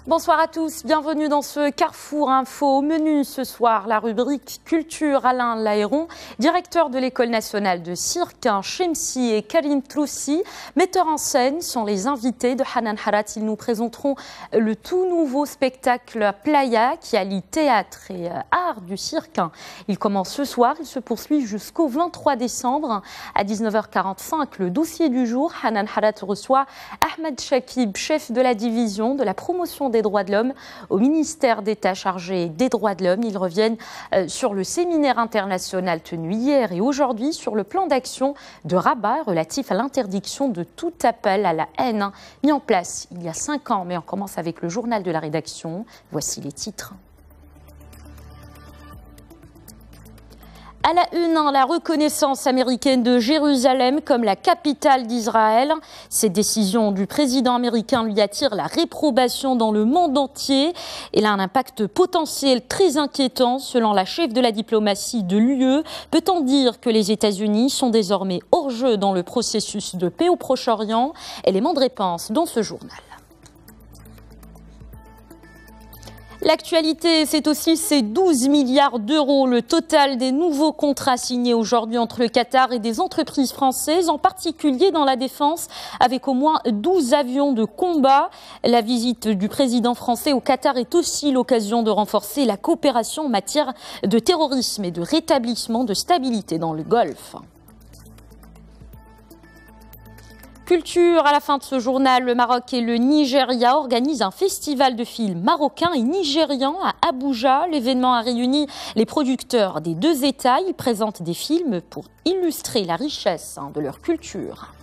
Bonsoir à tous, bienvenue dans ce Carrefour Info. Au menu ce soir, la rubrique Culture. Alain Lahéron, directeur de l'École nationale de cirque, Chemsi et Karim Troussi, metteurs en scène, sont les invités de Hanan Harat. Ils nous présenteront le tout nouveau spectacle Playa qui allie théâtre et art du cirque. Il commence ce soir, il se poursuit jusqu'au 23 décembre à 19h45. Le dossier du jour, Hanan Harat reçoit Ahmed Chakib, chef de la division de la promotion des droits de l'homme au ministère d'État chargé des droits de l'homme. Ils reviennent sur le séminaire international tenu hier et aujourd'hui sur le plan d'action de Rabat relatif à l'interdiction de tout appel à la haine mis en place il y a 5 ans. Mais on commence avec le journal de la rédaction. Voici les titres. À la une, la reconnaissance américaine de Jérusalem comme la capitale d'Israël. Cette décision du président américain lui attire la réprobation dans le monde entier. Elle a un impact potentiel très inquiétant selon la chef de la diplomatie de l'UE. Peut-on dire que les États-Unis sont désormais hors jeu dans le processus de paix au Proche-Orient? Élément de réponse dans ce journal. L'actualité, c'est aussi ces 12 milliards d'euros, le total des nouveaux contrats signés aujourd'hui entre le Qatar et des entreprises françaises, en particulier dans la défense, avec au moins 12 avions de combat. La visite du président français au Qatar est aussi l'occasion de renforcer la coopération en matière de terrorisme et de rétablissement de stabilité dans le Golfe. Culture, à la fin de ce journal, le Maroc et le Nigeria organisent un festival de films marocains et nigérians à Abuja. L'événement a réuni les producteurs des deux États. Ils présentent des films pour illustrer la richesse de leur culture.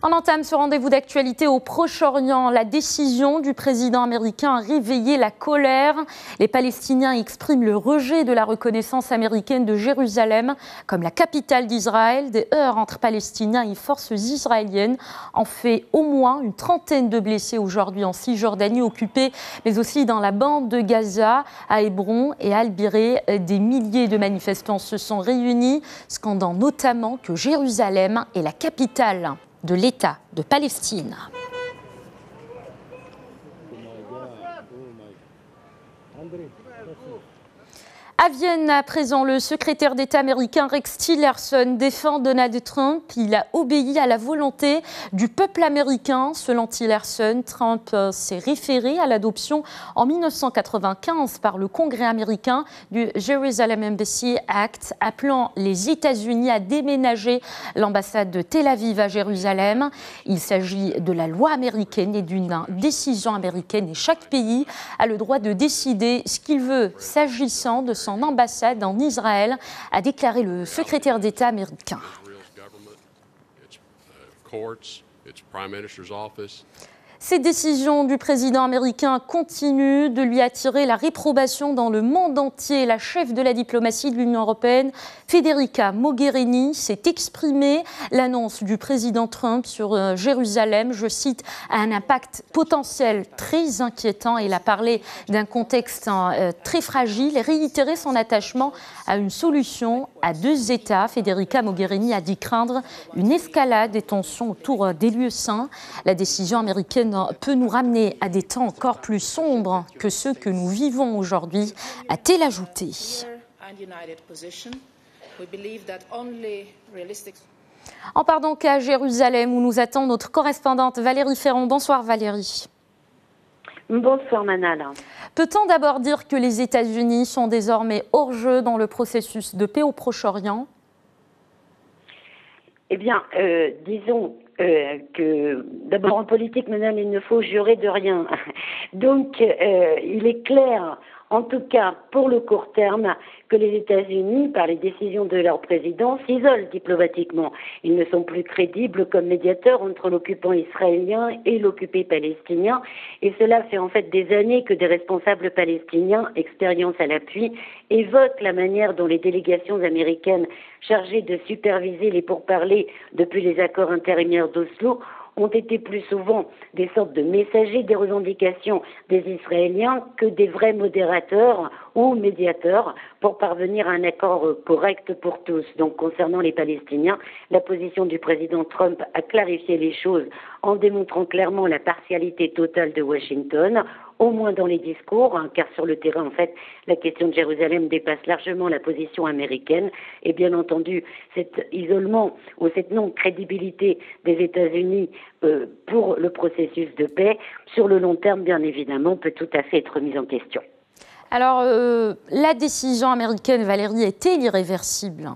On entame ce rendez-vous d'actualité au Proche-Orient. La décision du président américain a réveillé la colère. Les Palestiniens expriment le rejet de la reconnaissance américaine de Jérusalem comme la capitale d'Israël. Des heurts entre Palestiniens et forces israéliennes ont fait au moins une trentaine de blessés aujourd'hui en Cisjordanie occupée, mais aussi dans la bande de Gaza, à Hébron et à Al-Biré. Des milliers de manifestants se sont réunis, scandant notamment que Jérusalem est la capitale de l'État de Palestine. À Vienne, à présent, le secrétaire d'État américain Rex Tillerson défend Donald Trump. Il a obéi à la volonté du peuple américain. Selon Tillerson, Trump s'est référé à l'adoption en 1995 par le Congrès américain du Jerusalem Embassy Act, appelant les États-Unis à déménager l'ambassade de Tel Aviv à Jérusalem. Il s'agit de la loi américaine et d'une décision américaine et chaque pays a le droit de décider ce qu'il veut s'agissant de son ambassade en Israël, a déclaré le secrétaire d'État américain. Ces décisions du président américain continuent de lui attirer la réprobation dans le monde entier. La chef de la diplomatie de l'Union européenne, Federica Mogherini, s'est exprimée. L'annonce du président Trump sur Jérusalem, je cite, a un impact potentiel très inquiétant. Il a parlé d'un contexte très fragile et réitéré son attachement à une solution à deux États. Federica Mogherini a dit craindre une escalade des tensions autour des lieux saints. La décision américaine peut nous ramener à des temps encore plus sombres que ceux que nous vivons aujourd'hui, a-t-elle ajouté. On part donc à Jérusalem où nous attend notre correspondante Valérie Ferron. Bonsoir Valérie. Bonsoir Manal. Peut-on d'abord dire que les États-Unis sont désormais hors jeu dans le processus de paix au Proche-Orient? Eh bien, disons que d'abord en politique, Manal, il ne faut jurer de rien. Donc, il est clair, en tout cas pour le court terme, que les États-Unis, par les décisions de leur président, s'isolent diplomatiquement. Ils ne sont plus crédibles comme médiateurs entre l'occupant israélien et l'occupé palestinien. Et cela fait en fait des années que des responsables palestiniens, expérience à l'appui, évoquent la manière dont les délégations américaines chargées de superviser les pourparlers depuis les accords intérimaires d'Oslo ont été plus souvent des sortes de messagers des revendications des Israéliens que des vrais modérateurs ou médiateur pour parvenir à un accord correct pour tous. Donc concernant les Palestiniens, la position du président Trump a clarifié les choses en démontrant clairement la partialité totale de Washington, au moins dans les discours, hein, car sur le terrain, en fait, la question de Jérusalem dépasse largement la position américaine. Et bien entendu, cet isolement ou cette non-crédibilité des États-Unis pour le processus de paix, sur le long terme, bien évidemment, peut tout à fait être mise en question. Alors, la décision américaine, Valérie, est-elle irréversible ?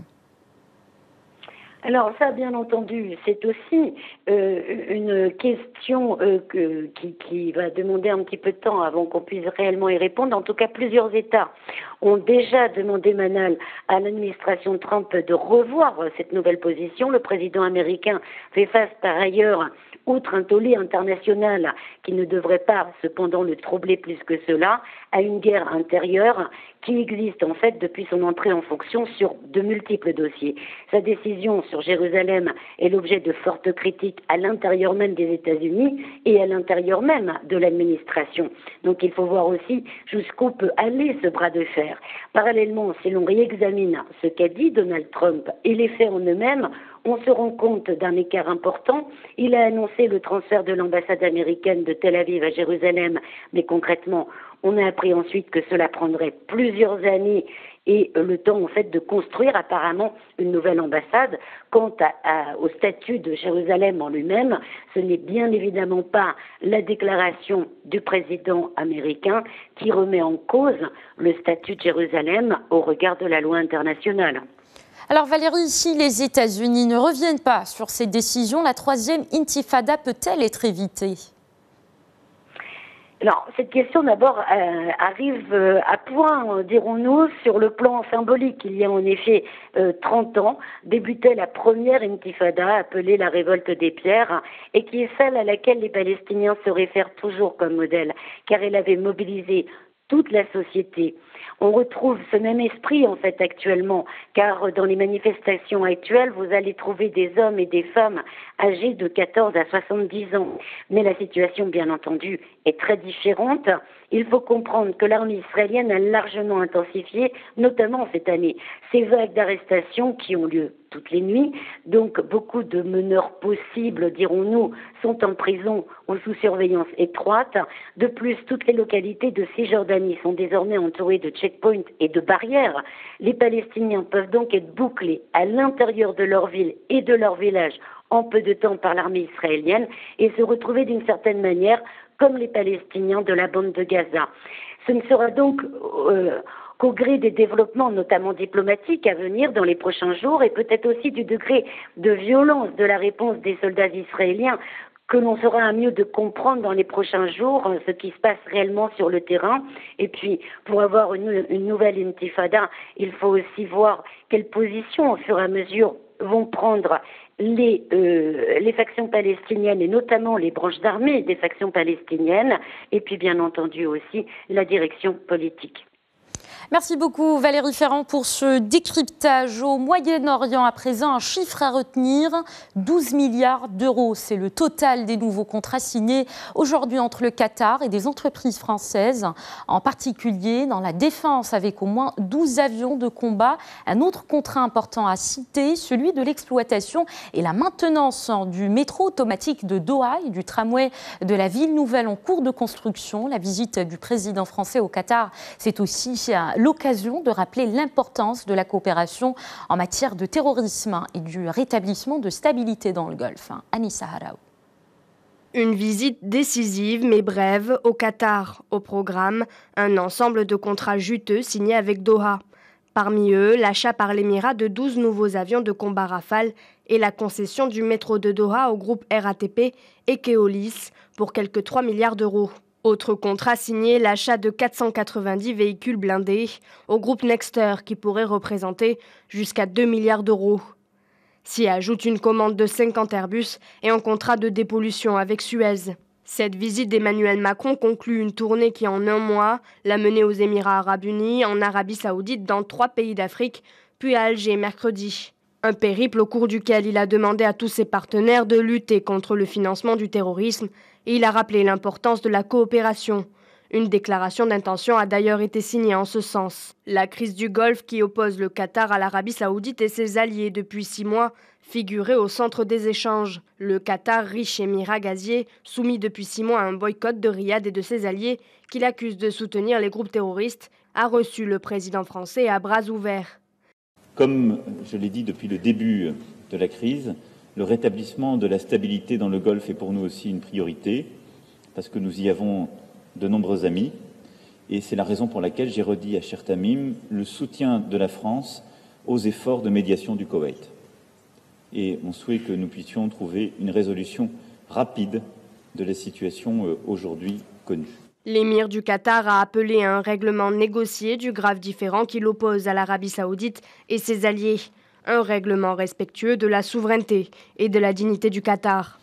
Alors ça, bien entendu, c'est aussi une question qui va demander un petit peu de temps avant qu'on puisse réellement y répondre. En tout cas, plusieurs États ont déjà demandé, Manal, à l'administration Trump de revoir cette nouvelle position. Le président américain fait face par ailleurs, outre un tollé international qui ne devrait pas cependant le troubler plus que cela, à une guerre intérieure qui existe en fait depuis son entrée en fonction sur de multiples dossiers. Sa décision sur Jérusalem est l'objet de fortes critiques à l'intérieur même des États-Unis et à l'intérieur même de l'administration. Donc il faut voir aussi jusqu'où peut aller ce bras de fer. Parallèlement, si l'on réexamine ce qu'a dit Donald Trump et les faits en eux-mêmes, on se rend compte d'un écart important. Il a annoncé le transfert de l'ambassade américaine de Tel Aviv à Jérusalem, mais concrètement, on a appris ensuite que cela prendrait plusieurs années et le temps en fait de construire apparemment une nouvelle ambassade. Quant au statut de Jérusalem en lui-même, ce n'est bien évidemment pas la déclaration du président américain qui remet en cause le statut de Jérusalem au regard de la loi internationale. Alors Valérie, si les États-Unis ne reviennent pas sur ces décisions, la troisième intifada peut-elle être évitée ? Alors, cette question d'abord arrive à point, dirons-nous, sur le plan symbolique. Il y a en effet 30 ans, débutait la première intifada, appelée la révolte des pierres, et qui est celle à laquelle les Palestiniens se réfèrent toujours comme modèle, car elle avait mobilisé toute la société. On retrouve ce même esprit en fait actuellement, car dans les manifestations actuelles, vous allez trouver des hommes et des femmes âgés de 14 à 70 ans. Mais la situation, bien entendu, est très différente. Il faut comprendre que l'armée israélienne a largement intensifié, notamment cette année, ces vagues d'arrestations qui ont lieu toutes les nuits. Donc beaucoup de meneurs possibles, dirons-nous, sont en prison ou sous surveillance étroite. De plus, toutes les localités de Cisjordanie sont désormais entourées de checkpoints et de barrières. Les Palestiniens peuvent donc être bouclés à l'intérieur de leur ville et de leur village en peu de temps par l'armée israélienne et se retrouver d'une certaine manière comme les Palestiniens de la bande de Gaza. Ce ne sera donc qu'au gré des développements, notamment diplomatiques, à venir dans les prochains jours et peut-être aussi du degré de violence de la réponse des soldats israéliens que l'on sera à mieux de comprendre dans les prochains jours ce qui se passe réellement sur le terrain. Et puis, pour avoir une nouvelle intifada, il faut aussi voir quelle position, au fur et à mesure, vont prendre les factions palestiniennes et notamment les branches d'armée des factions palestiniennes et puis bien entendu aussi la direction politique. Merci beaucoup Valérie Ferrand pour ce décryptage. Au Moyen-Orient, à présent, un chiffre à retenir, 12 milliards d'euros. C'est le total des nouveaux contrats signés aujourd'hui entre le Qatar et des entreprises françaises, en particulier dans la défense avec au moins 12 avions de combat. Un autre contrat important à citer, celui de l'exploitation et la maintenance du métro automatique de Doha et du tramway de la ville nouvelle en cours de construction. La visite du président français au Qatar, c'est aussi l'occasion de rappeler l'importance de la coopération en matière de terrorisme et du rétablissement de stabilité dans le Golfe. Anissa Haraou. Une visite décisive mais brève au Qatar. Au programme, un ensemble de contrats juteux signés avec Doha. Parmi eux, l'achat par l'Émirat de 12 nouveaux avions de combat Rafale et la concession du métro de Doha au groupe RATP et Keolis pour quelques 3 milliards d'euros. Autre contrat signé, l'achat de 490 véhicules blindés au groupe Nexter qui pourrait représenter jusqu'à 2 milliards d'euros. S'y ajoute une commande de 50 Airbus et un contrat de dépollution avec Suez. Cette visite d'Emmanuel Macron conclut une tournée qui en un mois l'a menée aux Émirats arabes unis, en Arabie saoudite, dans 3 pays d'Afrique, puis à Alger mercredi. Un périple au cours duquel il a demandé à tous ses partenaires de lutter contre le financement du terrorisme et il a rappelé l'importance de la coopération. Une déclaration d'intention a d'ailleurs été signée en ce sens. La crise du Golfe qui oppose le Qatar à l'Arabie Saoudite et ses alliés depuis 6 mois figurait au centre des échanges. Le Qatar, riche émirat gazier, soumis depuis 6 mois à un boycott de Riyad et de ses alliés, qu'il accuse de soutenir les groupes terroristes, a reçu le président français à bras ouverts. Comme je l'ai dit depuis le début de la crise, le rétablissement de la stabilité dans le Golfe est pour nous aussi une priorité, parce que nous y avons de nombreux amis, et c'est la raison pour laquelle j'ai redit à Cheikh Tamim le soutien de la France aux efforts de médiation du Koweït. Et on souhaite que nous puissions trouver une résolution rapide de la situation aujourd'hui connue. L'émir du Qatar a appelé à un règlement négocié du grave différend qui l'oppose à l'Arabie Saoudite et ses alliés. Un règlement respectueux de la souveraineté et de la dignité du Qatar.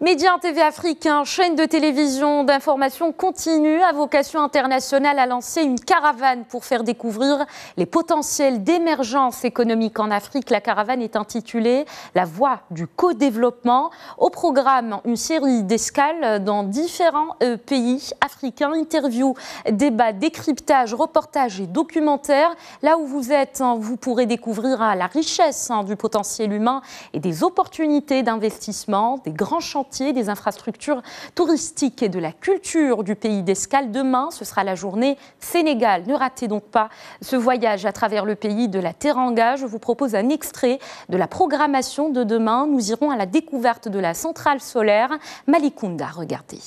Média TV Africain, chaîne de télévision d'information continue à vocation internationale, a lancé une caravane pour faire découvrir les potentiels d'émergence économique en Afrique. La caravane est intitulée « La voie du co-développement ». Au programme, une série d'escales dans différents pays africains. Interviews, débats, décryptages, reportages et documentaires. Là où vous êtes, vous pourrez découvrir la richesse du potentiel humain et des opportunités d'investissement, des grands chantiers, des infrastructures touristiques et de la culture du pays d'escale. Demain, ce sera la journée Sénégal. Ne ratez donc pas ce voyage à travers le pays de la Teranga. Je vous propose un extrait de la programmation de demain. Nous irons à la découverte de la centrale solaire Malicounda. Regardez.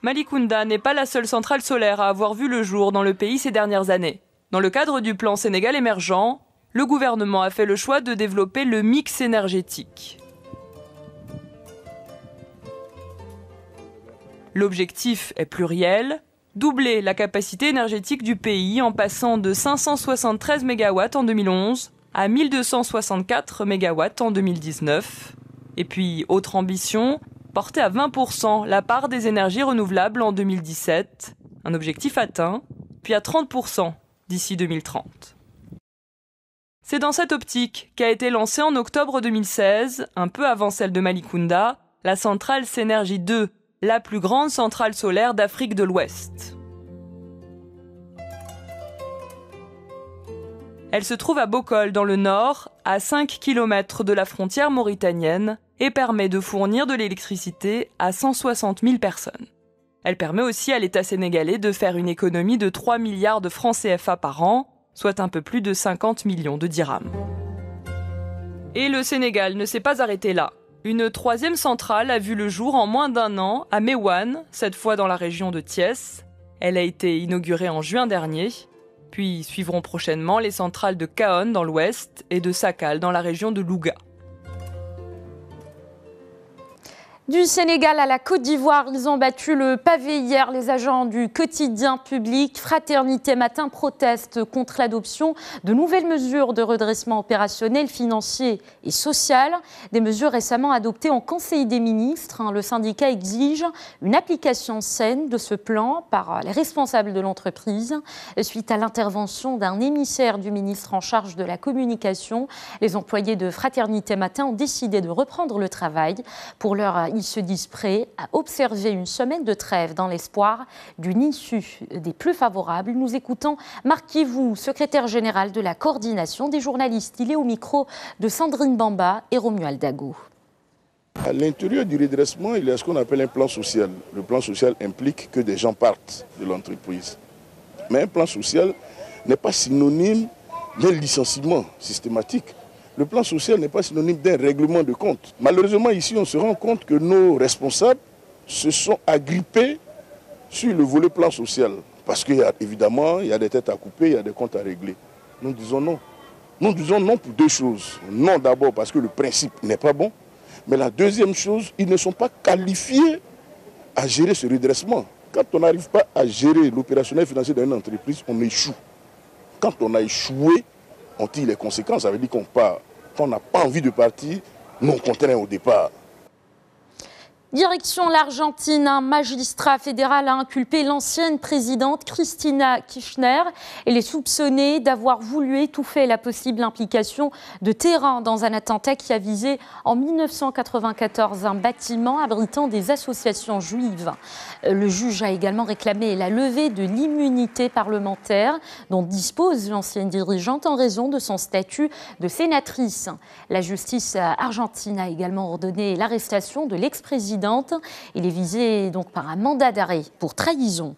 Malicounda n'est pas la seule centrale solaire à avoir vu le jour dans le pays ces dernières années. Dans le cadre du plan Sénégal émergent, le gouvernement a fait le choix de développer le mix énergétique. L'objectif est pluriel, doubler la capacité énergétique du pays en passant de 573 MW en 2011 à 1264 MW en 2019. Et puis, autre ambition, porter à 20% la part des énergies renouvelables en 2017, un objectif atteint, puis à 30% d'ici 2030. C'est dans cette optique qu'a été lancée en octobre 2016, un peu avant celle de Malicounda, la centrale Sénergie 2, la plus grande centrale solaire d'Afrique de l'Ouest. Elle se trouve à Bokol, dans le nord, à 5 km de la frontière mauritanienne, et permet de fournir de l'électricité à 160 000 personnes. Elle permet aussi à l'État sénégalais de faire une économie de 3 milliards de francs CFA par an, soit un peu plus de 50 millions de dirhams. Et le Sénégal ne s'est pas arrêté là. Une troisième centrale a vu le jour en moins d'un an à Meouane, cette fois dans la région de Thiès. Elle a été inaugurée en juin dernier. Puis suivront prochainement les centrales de Kahone dans l'ouest et de Sakal dans la région de Louga. Du Sénégal à la Côte d'Ivoire, ils ont battu le pavé hier. Les agents du quotidien public Fraternité Matin protestent contre l'adoption de nouvelles mesures de redressement opérationnel, financier et social. Des mesures récemment adoptées en Conseil des ministres. Le syndicat exige une application saine de ce plan par les responsables de l'entreprise. Suite à l'intervention d'un émissaire du ministre en charge de la communication, les employés de Fraternité Matin ont décidé de reprendre le travail. Pour l'heure, ils se disent prêts à observer une semaine de trêve dans l'espoir d'une issue des plus favorables. Nous écoutons Marc Kivou, secrétaire général de la coordination des journalistes. Il est au micro de Sandrine Bamba et Romuald Dago. À l'intérieur du redressement, il y a ce qu'on appelle un plan social. Le plan social implique que des gens partent de l'entreprise. Mais un plan social n'est pas synonyme d'un licenciement systématique. Le plan social n'est pas synonyme d'un règlement de compte. Malheureusement, ici, on se rend compte que nos responsables se sont agrippés sur le volet plan social. Parce qu'évidemment, il y a des têtes à couper, il y a des comptes à régler. Nous disons non. Nous disons non pour deux choses. Non d'abord parce que le principe n'est pas bon. Mais la deuxième chose, ils ne sont pas qualifiés à gérer ce redressement. Quand on n'arrive pas à gérer l'opérationnel financier d'une entreprise, on échoue. Quand on a échoué, on tire les conséquences, ça veut dire qu'on part. Quand on n'a pas envie de partir, nous on contraint au départ. Direction l'Argentine, un magistrat fédéral a inculpé l'ancienne présidente Cristina Kirchner. Elle est soupçonnée d'avoir voulu étouffer la possible implication de Téhéran dans un attentat qui a visé en 1994 un bâtiment abritant des associations juives. Le juge a également réclamé la levée de l'immunité parlementaire dont dispose l'ancienne dirigeante en raison de son statut de sénatrice. La justice argentine a également ordonné l'arrestation de l'ex-présidente. Il est visé donc par un mandat d'arrêt pour trahison.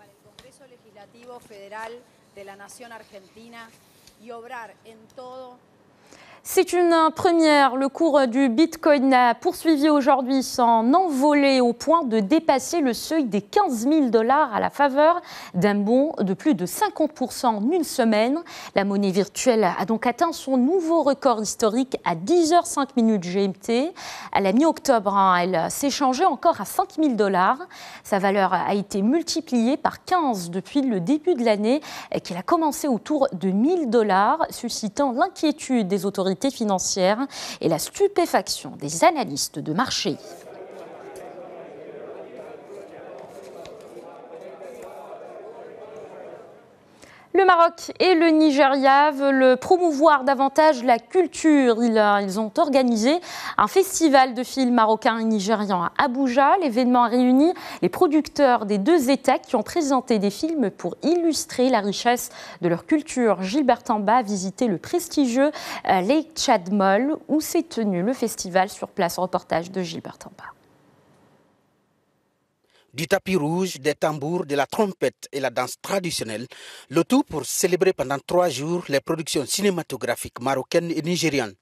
C'est une première. Le cours du Bitcoin a poursuivi aujourd'hui son envolée au point de dépasser le seuil des 15 000 $ à la faveur d'un bond de plus de 50% en une semaine. La monnaie virtuelle a donc atteint son nouveau record historique à 10h05 GMT. À la mi-octobre, elle s'échangeait encore à 5 000 $. Sa valeur a été multipliée par 15 depuis le début de l'année, qu'elle a commencé autour de 1 000 $, suscitant l'inquiétude des autorités financières et la stupéfaction des analystes de marché. Le Maroc et le Nigeria veulent promouvoir davantage la culture. Ils ont organisé un festival de films marocains et nigérians à Abuja. L'événement a réuni les producteurs des deux États qui ont présenté des films pour illustrer la richesse de leur culture. Gilbert Tamba a visité le prestigieux Lake Chad Mall où s'est tenu le festival sur place. Reportage de Gilbert Tamba. Du tapis rouge, des tambours, de la trompette et la danse traditionnelle, le tout pour célébrer pendant 3 jours les productions cinématographiques marocaines et nigérianes.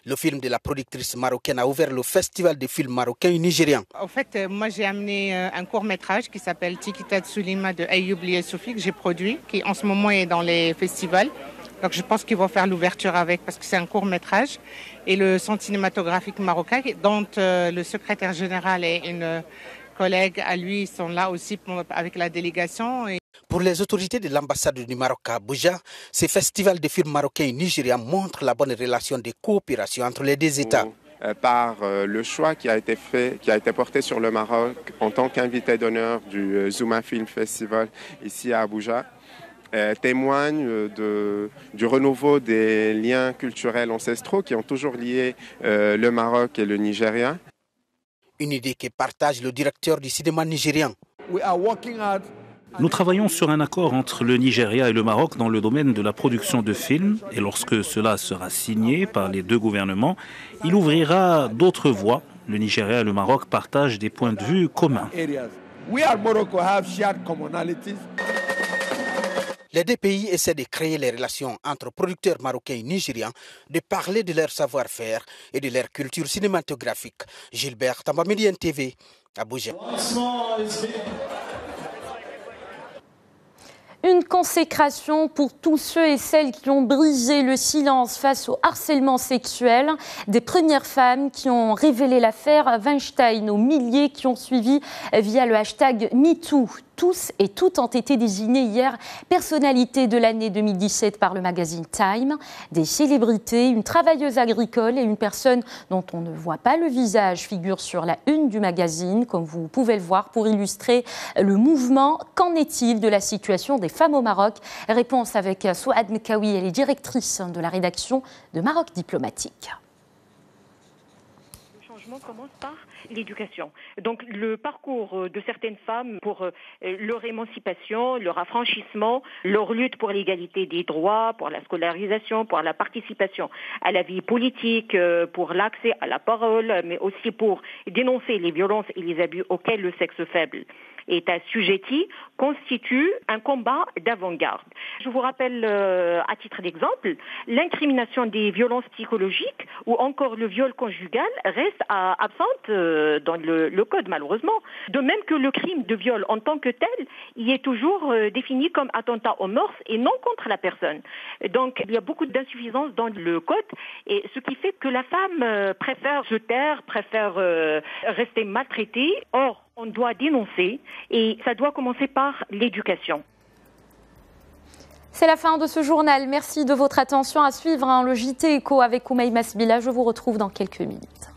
Le film de la productrice marocaine a ouvert le festival des films marocains et nigérians. En fait, moi j'ai amené un court-métrage qui s'appelle Tikita Tsulima de Ayoub Liessoufi que j'ai produit, qui en ce moment est dans les festivals. Donc je pense qu'ils vont faire l'ouverture avec parce que c'est un court-métrage. Et le centre cinématographique marocain, dont le secrétaire général et une collègues à lui sont là aussi avec la délégation. Pour les autorités de l'ambassade du Maroc à Abuja, ces festivals de films marocains et nigérians montrent la bonne relation de coopération entre les deux États. Par le choix qui a été fait, qui a été porté sur le Maroc en tant qu'invité d'honneur du Zuma Film Festival ici à Abuja, témoigne du renouveau des liens culturels ancestraux qui ont toujours lié le Maroc et le Nigeria. Une idée que partage le directeur du cinéma nigérian. Nous travaillons sur un accord entre le Nigeria et le Maroc dans le domaine de la production de films et lorsque cela sera signé par les deux gouvernements, il ouvrira d'autres voies. Le Nigeria et le Maroc partagent des points de vue communs. Les deux pays essaient de créer les relations entre producteurs marocains et nigérians, de parler de leur savoir-faire et de leur culture cinématographique. Gilbert Tamba, Médien TV, Abuja. Une consécration pour tous ceux et celles qui ont brisé le silence face au harcèlement sexuel. Des premières femmes qui ont révélé l'affaire Weinstein aux milliers qui ont suivi via le hashtag MeToo. Tous et toutes ont été désignés hier personnalités de l'année 2017 par le magazine Time. Des célébrités, une travailleuse agricole et une personne dont on ne voit pas le visage figurent sur la une du magazine, comme vous pouvez le voir, pour illustrer le mouvement. Qu'en est-il de la situation des femmes au Maroc? Réponse avec Souad Mekawi, elle est directrice de la rédaction de Maroc Diplomatique. Le changement commence par l'éducation. Donc le parcours de certaines femmes pour leur émancipation, leur affranchissement, leur lutte pour l'égalité des droits, pour la scolarisation, pour la participation à la vie politique, pour l'accès à la parole, mais aussi pour dénoncer les violences et les abus auxquels le sexe faible est assujetti, constitue un combat d'avant-garde. Je vous rappelle, à titre d'exemple, l'incrimination des violences psychologiques ou encore le viol conjugal reste absente dans le code, malheureusement. De même que le crime de viol en tant que tel, il est toujours défini comme attentat aux mœurs et non contre la personne. Donc, il y a beaucoup d'insuffisances dans le code, et ce qui fait que la femme préfère se taire, préfère rester maltraitée. Or, on doit dénoncer et ça doit commencer par l'éducation. C'est la fin de ce journal. Merci de votre attention. À suivre le JT Éco avec Oumaï Masbila. Je vous retrouve dans quelques minutes.